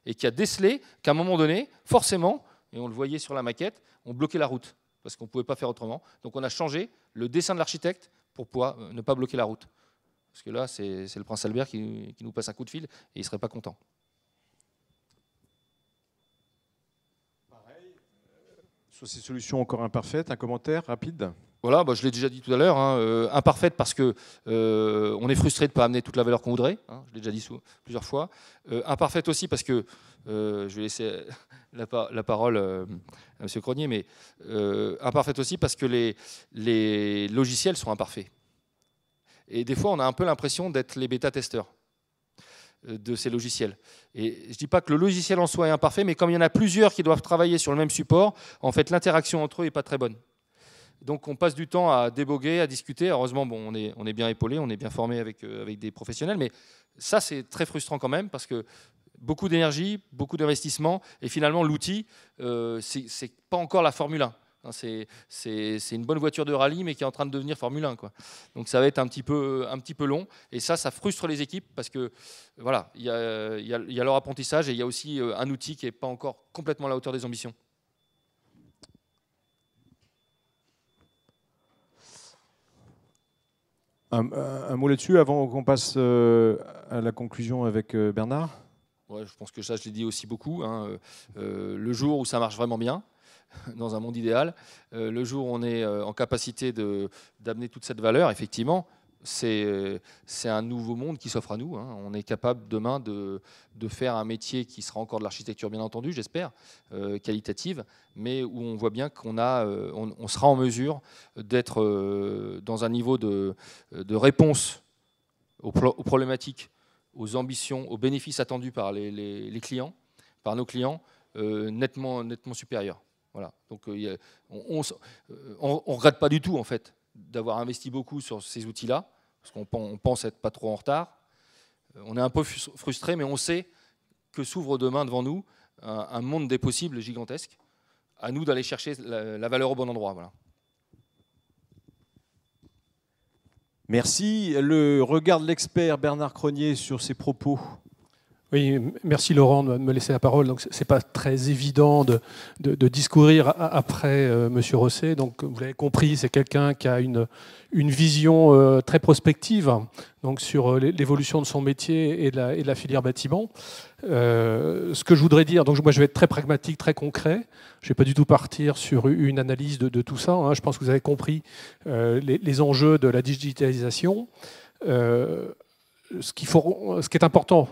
et qui a décelé qu'à un moment donné, forcément, et on le voyait sur la maquette, on bloquait la route, parce qu'on ne pouvait pas faire autrement. Donc on a changé le dessin de l'architecte pour pouvoir ne pas bloquer la route. Parce que là, c'est le prince Albert qui nous passe un coup de fil, et il ne serait pas content. Pareil, sur ces solutions encore imparfaites, un commentaire rapide? Voilà, bah, je l'ai déjà dit tout à l'heure, hein, imparfaite parce que on est frustré de ne pas amener toute la valeur qu'on voudrait, hein, je l'ai déjà dit plusieurs fois. Imparfaite aussi parce que, je vais laisser la parole à M. Cronier, mais imparfaite aussi parce que les logiciels sont imparfaits. Et des fois, on a un peu l'impression d'être les bêta-testeurs de ces logiciels. Et je ne dis pas que le logiciel en soi est imparfait, mais comme il y en a plusieurs qui doivent travailler sur le même support, en fait, l'interaction entre eux n'est pas très bonne. Donc on passe du temps à déboguer, à discuter. Heureusement, bon, on est bien épaulé, on est bien formé avec des professionnels, mais ça c'est très frustrant quand même parce que beaucoup d'énergie, beaucoup d'investissement, et finalement l'outil, c'est pas encore la Formule 1. Hein, c'est une bonne voiture de rallye, mais qui est en train de devenir Formule 1, quoi. Donc ça va être un petit peu long, et ça frustre les équipes parce que voilà, il y a leur apprentissage et il y a aussi un outil qui n'est pas encore complètement à la hauteur des ambitions. Un mot là-dessus avant qu'on passe à la conclusion avec Bernard? Ouais, je pense que ça, je l'ai dit aussi beaucoup. Hein. Le jour où ça marche vraiment bien, dans un monde idéal, le jour où on est en capacité d'amener toute cette valeur, effectivement, c'est un nouveau monde qui s'offre à nous. Hein. On est capable demain de faire un métier qui sera encore de l'architecture, bien entendu, j'espère, qualitative, mais où on voit bien qu'on on sera en mesure d'être dans un niveau de réponse aux problématiques, aux ambitions, aux bénéfices attendus par les clients, par nos clients, nettement supérieur. Voilà. Donc on ne regrette pas du tout en fait d'avoir investi beaucoup sur ces outils-là, parce qu'on pense être pas trop en retard. On est un peu frustré, mais on sait que s'ouvre demain devant nous un monde des possibles gigantesque. À nous d'aller chercher la valeur au bon endroit. Voilà. Merci. Le regard de l'expert Bernard Cronier sur ses propos. Oui, merci Laurent de me laisser la parole. Donc c'est pas très évident de discourir après Monsieur Rosset. Donc vous l'avez compris, c'est quelqu'un qui a une vision très prospective donc sur l'évolution de son métier et de la filière bâtiment. Ce que je voudrais dire, donc moi je vais être très pragmatique, très concret. Je vais pas du tout partir sur une analyse de tout ça. Hein. Je pense que vous avez compris les enjeux de la digitalisation. Ce qui est important,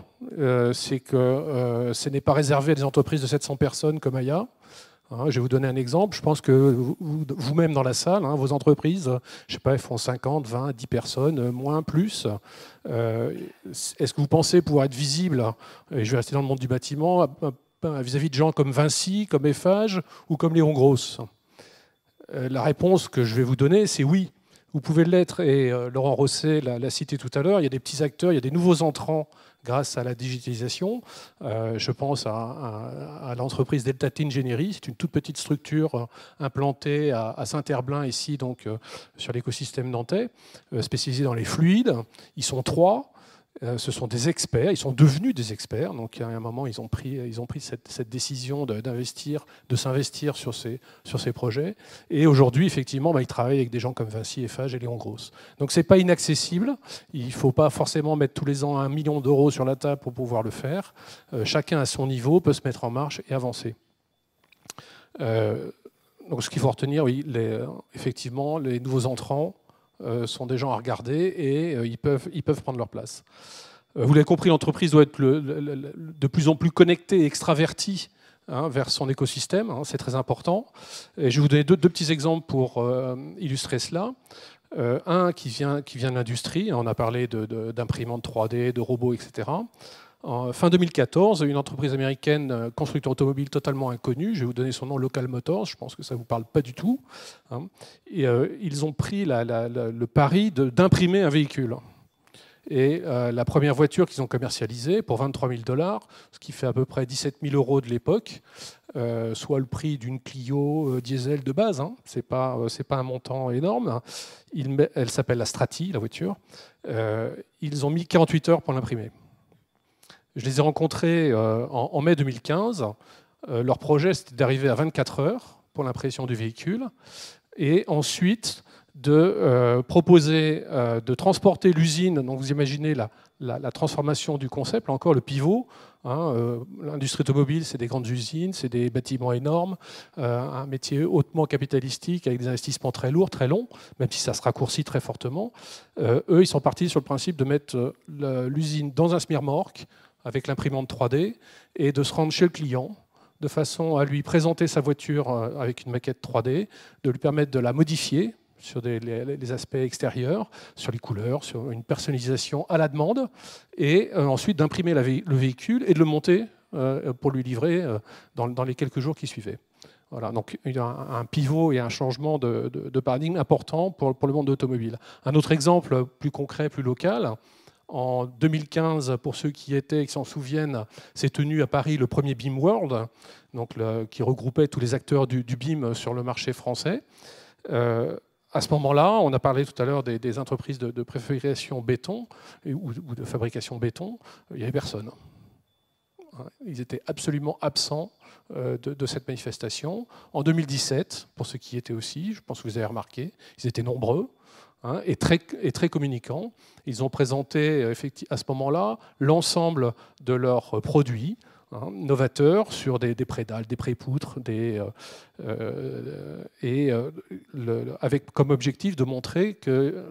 c'est que ce n'est pas réservé à des entreprises de 700 personnes comme Aya. Je vais vous donner un exemple. Je pense que vous-même dans la salle, vos entreprises, je ne sais pas, elles font 50, 20, 10 personnes, moins, plus. Est-ce que vous pensez pouvoir être visible, et je vais rester dans le monde du bâtiment, vis-à-vis de gens comme Vinci, comme Eiffage ou comme Léon Gross? La réponse que je vais vous donner, c'est oui. Vous pouvez l'être, et Laurent Rosset l'a cité tout à l'heure. Il y a des petits acteurs, il y a des nouveaux entrants grâce à la digitalisation. Je pense à l'entreprise Delta Engineering. C'est une toute petite structure implantée à Saint-Herblain, ici, donc, sur l'écosystème nantais, spécialisée dans les fluides. Ils sont 3. Ce sont des experts, ils sont devenus des experts. Donc à un moment, ils ont pris cette décision de s'investir sur ces projets. Et aujourd'hui, effectivement, ils travaillent avec des gens comme Vinci, Eiffage et Léon Gross. Donc c'est pas inaccessible. Il ne faut pas forcément mettre tous les ans 1 million d'euros sur la table pour pouvoir le faire. Chacun à son niveau peut se mettre en marche et avancer. Donc ce qu'il faut retenir, oui, effectivement, les nouveaux entrants sont des gens à regarder et ils peuvent prendre leur place. Vous l'avez compris, l'entreprise doit être de plus en plus connectée et extravertie vers son écosystème. C'est très important. Et je vais vous donner deux petits exemples pour illustrer cela. Un qui vient de l'industrie. On a parlé d'imprimantes 3D, de robots, etc. En fin 2014, une entreprise américaine, constructeur automobile totalement inconnue, je vais vous donner son nom, Local Motors, je pense que ça ne vous parle pas du tout, et ils ont pris le pari d'imprimer un véhicule. Et la première voiture qu'ils ont commercialisée pour 23 000 $, ce qui fait à peu près 17 000 € de l'époque, soit le prix d'une Clio diesel de base, c'est pas un montant énorme. Elle s'appelle la Strati, la voiture. Ils ont mis 48 heures pour l'imprimer. Je les ai rencontrés en mai 2015. Leur projet, c'était d'arriver à 24 heures pour l'impression du véhicule. Et ensuite, de proposer de transporter l'usine. Donc vous imaginez la transformation du concept, là encore le pivot. L'industrie automobile, c'est des grandes usines, c'est des bâtiments énormes, un métier hautement capitalistique avec des investissements très lourds, très longs, même si ça se raccourcit très fortement. Eux, ils sont partis sur le principe de mettre l'usine dans un smear-morgue avec l'imprimante 3D et de se rendre chez le client de façon à lui présenter sa voiture avec une maquette 3D, de lui permettre de la modifier sur les aspects extérieurs, sur les couleurs, sur une personnalisation à la demande, et ensuite d'imprimer le véhicule et de le monter pour lui livrer dans les quelques jours qui suivaient. Voilà, donc il y a un pivot et un changement de paradigme important pour le monde de l'automobile. Un autre exemple plus concret, plus local. En 2015, pour ceux qui s'en souviennent, s'est tenu à Paris le premier BIM World, donc qui regroupait tous les acteurs du BIM sur le marché français. À ce moment-là, on a parlé tout à l'heure des entreprises de préfabrication béton ou de fabrication béton. Il n'y avait personne. Ils étaient absolument absents de cette manifestation. En 2017, pour ceux qui y étaient aussi, je pense que vous avez remarqué, ils étaient nombreux. Et très communicants. Ils ont présenté à ce moment-là l'ensemble de leurs produits novateurs sur des prédales, des prépoutres, avec comme objectif de montrer que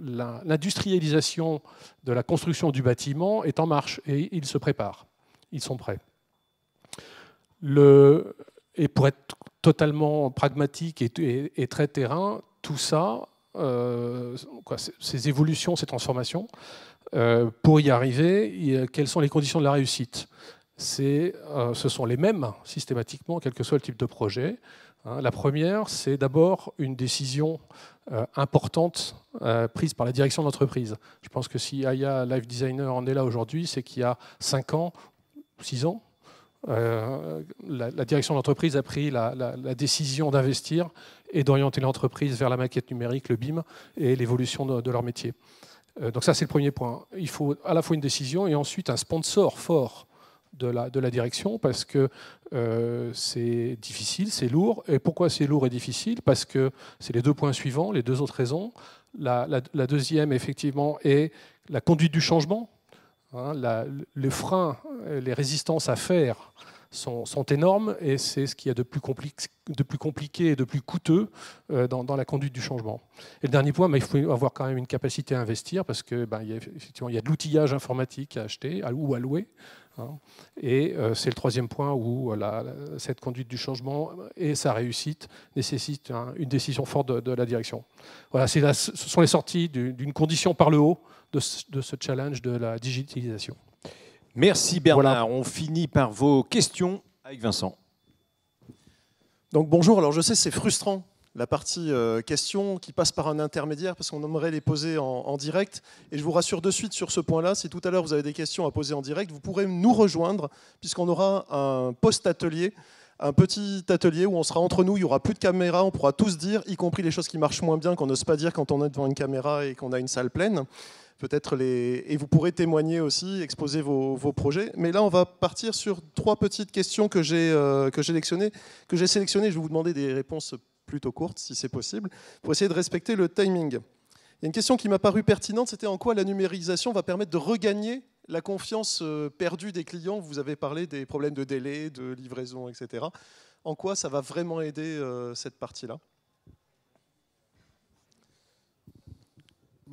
l'industrialisation de la construction du bâtiment est en marche et ils se préparent, ils sont prêts. Et pour être totalement pragmatique et très terrain, tout ça, ces évolutions, ces transformations, pour y arriver, quelles sont les conditions de la réussite? Ce sont les mêmes, systématiquement, quel que soit le type de projet. La première, c'est d'abord une décision importante prise par la direction de l'entreprise. Je pense que si Aya Life Designer en est là aujourd'hui, c'est qu'il y a 5 ans, 6 ans, la direction de l'entreprise a pris la décision d'investir et d'orienter l'entreprise vers la maquette numérique, le BIM, et l'évolution de leur métier. Donc ça, c'est le premier point. Il faut à la fois une décision et ensuite un sponsor fort de la direction, parce que c'est difficile, c'est lourd. Et pourquoi c'est lourd et difficile? Parce que c'est les 2 points suivants, les 2 autres raisons. La deuxième, effectivement, est la conduite du changement. Les freins, les résistances à faire sont énormes et c'est ce qu'il y a de plus compliqué et de plus coûteux dans la conduite du changement. Et le dernier point, il faut avoir quand même une capacité à investir parce que effectivement, il y a de l'outillage informatique à acheter ou à louer. Et c'est le troisième point où cette conduite du changement et sa réussite nécessitent une décision forte de la direction. Voilà, ce sont les sorties d'une condition par le haut de ce challenge de la digitalisation. Merci Bernard. Voilà. On finit par vos questions avec Vincent. Donc bonjour, alors je sais c'est frustrant la partie questions qui passe par un intermédiaire parce qu'on aimerait les poser en direct. Et je vous rassure de suite sur ce point-là, si tout à l'heure vous avez des questions à poser en direct, vous pourrez nous rejoindre puisqu'on aura un post-atelier, un petit atelier où on sera entre nous, il n'y aura plus de caméra, on pourra tous dire, y compris les choses qui marchent moins bien, qu'on n'ose pas dire quand on est devant une caméra et qu'on a une salle pleine. Et vous pourrez témoigner aussi, exposer vos projets. Mais là, on va partir sur 3 petites questions que j'ai sélectionnées. Je vais vous demander des réponses plutôt courtes, si c'est possible, pour essayer de respecter le timing. Il y a une question qui m'a paru pertinente, c'était en quoi la numérisation va permettre de regagner la confiance perdue des clients. Vous avez parlé des problèmes de délai, de livraison, etc. En quoi ça va vraiment aider cette partie-là ?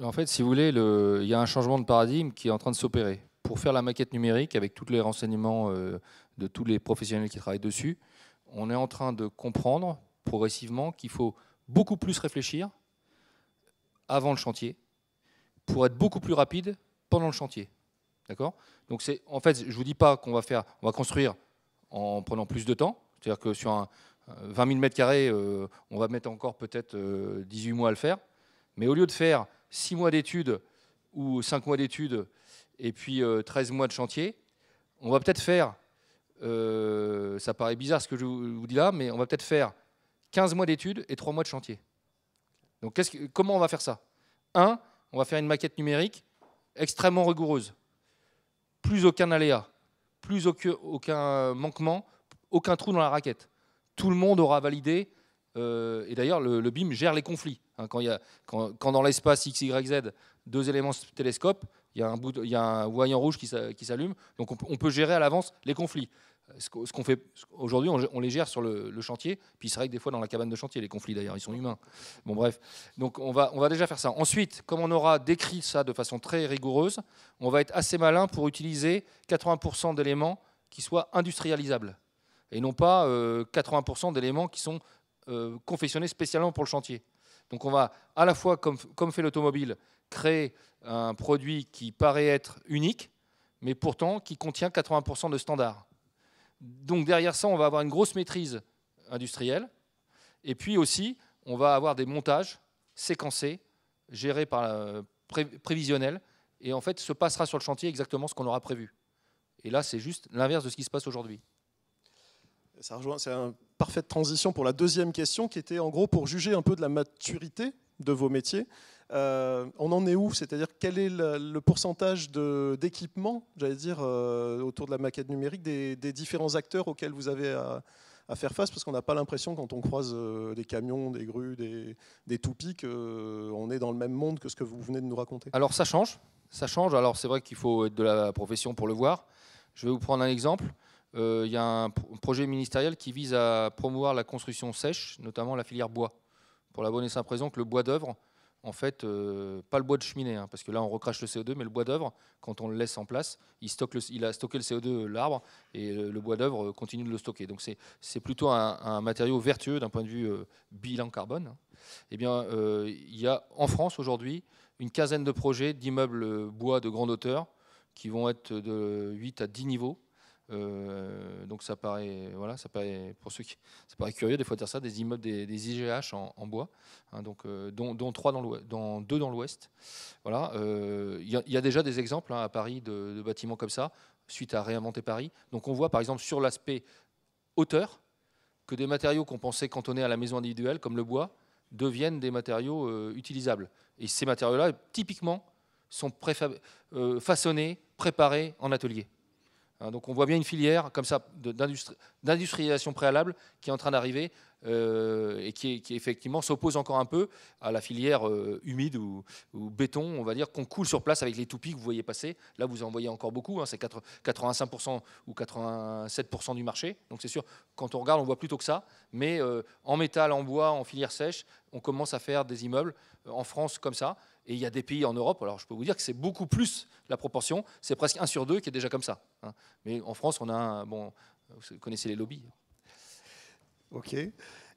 En fait, si vous voulez, il y a un changement de paradigme qui est en train de s'opérer. Pour faire la maquette numérique, avec tous les renseignements de tous les professionnels qui travaillent dessus, on est en train de comprendre progressivement qu'il faut beaucoup plus réfléchir avant le chantier pour être beaucoup plus rapide pendant le chantier. D'accord ? Donc en fait, je ne vous dis pas qu'on va construire en prenant plus de temps. C'est-à-dire que sur 20 000 m², on va mettre encore peut-être 18 mois à le faire. Mais au lieu de faire 6 mois d'études ou 5 mois d'études et puis 13 mois de chantier, on va peut-être faire, ça paraît bizarre ce que je vous dis là, mais on va peut-être faire 15 mois d'études et 3 mois de chantier. Donc comment on va faire ça ? On va faire une maquette numérique extrêmement rigoureuse. Plus aucun aléa, plus aucun manquement, aucun trou dans la raquette. Tout le monde aura validé. Et d'ailleurs, le BIM gère les conflits. Quand dans l'espace X, Y, Z, 2 éléments télescopent, il y a un voyant rouge qui s'allume. Donc on peut gérer à l'avance les conflits. Ce qu'on fait aujourd'hui, on les gère sur le chantier. Puis c'est vrai que des fois dans la cabane de chantier, les conflits d'ailleurs, ils sont humains. Bon bref, donc on va déjà faire ça. Ensuite, comme on aura décrit ça de façon très rigoureuse, on va être assez malin pour utiliser 80% d'éléments qui soient industrialisables. Et non pas 80% d'éléments qui sont confectionnés spécialement pour le chantier. Donc on va à la fois, comme fait l'automobile, créer un produit qui paraît être unique, mais pourtant qui contient 80% de standards. Donc derrière ça, on va avoir une grosse maîtrise industrielle. Et puis aussi, on va avoir des montages séquencés, gérés par prévisionnels. Et en fait, se passera sur le chantier exactement ce qu'on aura prévu. Et là, c'est juste l'inverse de ce qui se passe aujourd'hui. C'est une parfaite transition pour la deuxième question qui était en gros pour juger un peu de la maturité de vos métiers. On en est où ? C'est-à-dire quel est le pourcentage d'équipement, j'allais dire, autour de la maquette numérique des différents acteurs auxquels vous avez à faire face ? Parce qu'on n'a pas l'impression quand on croise des camions, des grues, des toupies qu'on est dans le même monde que ce que vous venez de nous raconter. Alors ça change. Alors c'est vrai qu'il faut être de la profession pour le voir. Je vais vous prendre un exemple. Il y a un projet ministériel qui vise à promouvoir la construction sèche, notamment la filière bois. Pour la bonne et simple raison que le bois d'œuvre, en fait, pas le bois de cheminée, parce que là on recrache le CO2, mais le bois d'œuvre, quand on le laisse en place, il a stocké le CO2, l'arbre, et le bois d'œuvre continue de le stocker. Donc c'est plutôt un matériau vertueux d'un point de vue bilan carbone. Eh bien, il y a en France aujourd'hui une quinzaine de projets d'immeubles bois de grande hauteur qui vont être de 8 à 10 niveaux. Donc ça paraît pour ceux qui ça paraît curieux des fois de dire ça, des immeubles des IGH en bois, donc dont 2 dans l'Ouest. Voilà, il y a déjà des exemples à Paris de bâtiments comme ça suite à Réinventer Paris. Donc on voit par exemple sur l'aspect hauteur que des matériaux qu'on pensait cantonnés à la maison individuelle comme le bois deviennent des matériaux utilisables. Et ces matériaux-là typiquement sont façonnés, préparés en atelier. Donc on voit bien une filière comme ça d'industrialisation préalable qui est en train d'arriver et qui effectivement s'oppose encore un peu à la filière humide ou béton, on va dire, qu'on coule sur place avec les toupies que vous voyez passer. Là, vous en voyez encore beaucoup, hein, c'est 85% ou 87% du marché. Donc c'est sûr, quand on regarde, on voit plutôt que ça. Mais en métal, en bois, en filière sèche, on commence à faire des immeubles en France comme ça. Et il y a des pays en Europe, alors je peux vous dire que c'est beaucoup plus la proportion, c'est presque 1 sur 2 qui est déjà comme ça. Hein. Mais en France, on a bon, vous connaissez les lobbies. Ok.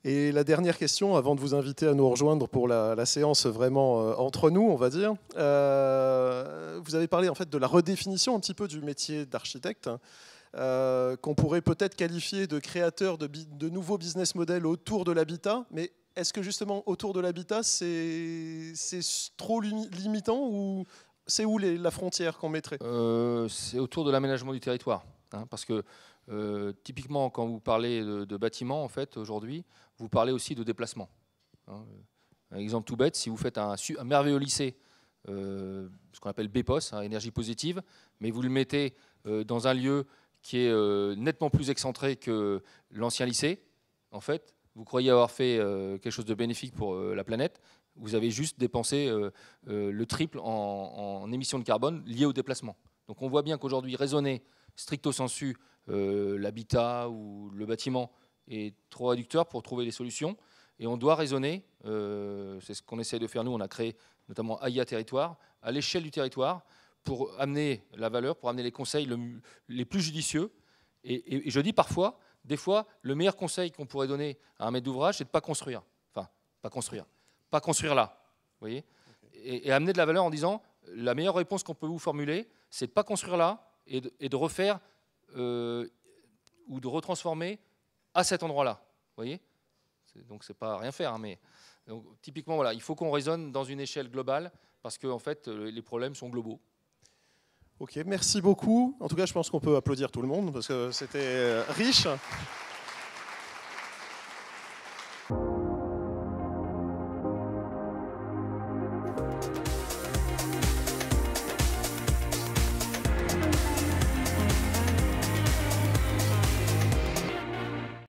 Et la dernière question, avant de vous inviter à nous rejoindre pour la séance vraiment entre nous, on va dire. Vous avez parlé en fait de la redéfinition un petit peu du métier d'architecte, qu'on pourrait peut-être qualifier de créateur de nouveaux business models autour de l'habitat. Mais est-ce que justement autour de l'habitat, c'est trop limitant ou c'est où la frontière qu'on mettrait? C'est autour de l'aménagement du territoire. Hein, parce que typiquement, quand vous parlez de bâtiments, en fait, aujourd'hui, vous parlez aussi de déplacement. Hein, un exemple tout bête, si vous faites un merveilleux lycée, ce qu'on appelle BPOS, hein, énergie positive, mais vous le mettez dans un lieu qui est nettement plus excentré que l'ancien lycée, en fait, vous croyez avoir fait quelque chose de bénéfique pour la planète, vous avez juste dépensé le triple en émissions de carbone liées au déplacement. Donc on voit bien qu'aujourd'hui, raisonner stricto sensu l'habitat ou le bâtiment est trop réducteur pour trouver les solutions. Et on doit raisonner, c'est ce qu'on essaie de faire nous, on a créé notamment AIA Territoire, à l'échelle du territoire, pour amener la valeur, pour amener les conseils les plus judicieux. Et je dis parfois, des fois, le meilleur conseil qu'on pourrait donner à un maître d'ouvrage, c'est de ne pas construire. Enfin, pas construire là. Vous voyez, et amener de la valeur en disant, la meilleure réponse qu'on peut vous formuler, c'est de ne pas construire là et de refaire ou de retransformer à cet endroit-là. Vous voyez, donc c'est pas rien faire, hein, mais donc, typiquement voilà, il faut qu'on raisonne dans une échelle globale parce que en fait les problèmes sont globaux. Ok, merci beaucoup. En tout cas, je pense qu'on peut applaudir tout le monde parce que c'était riche.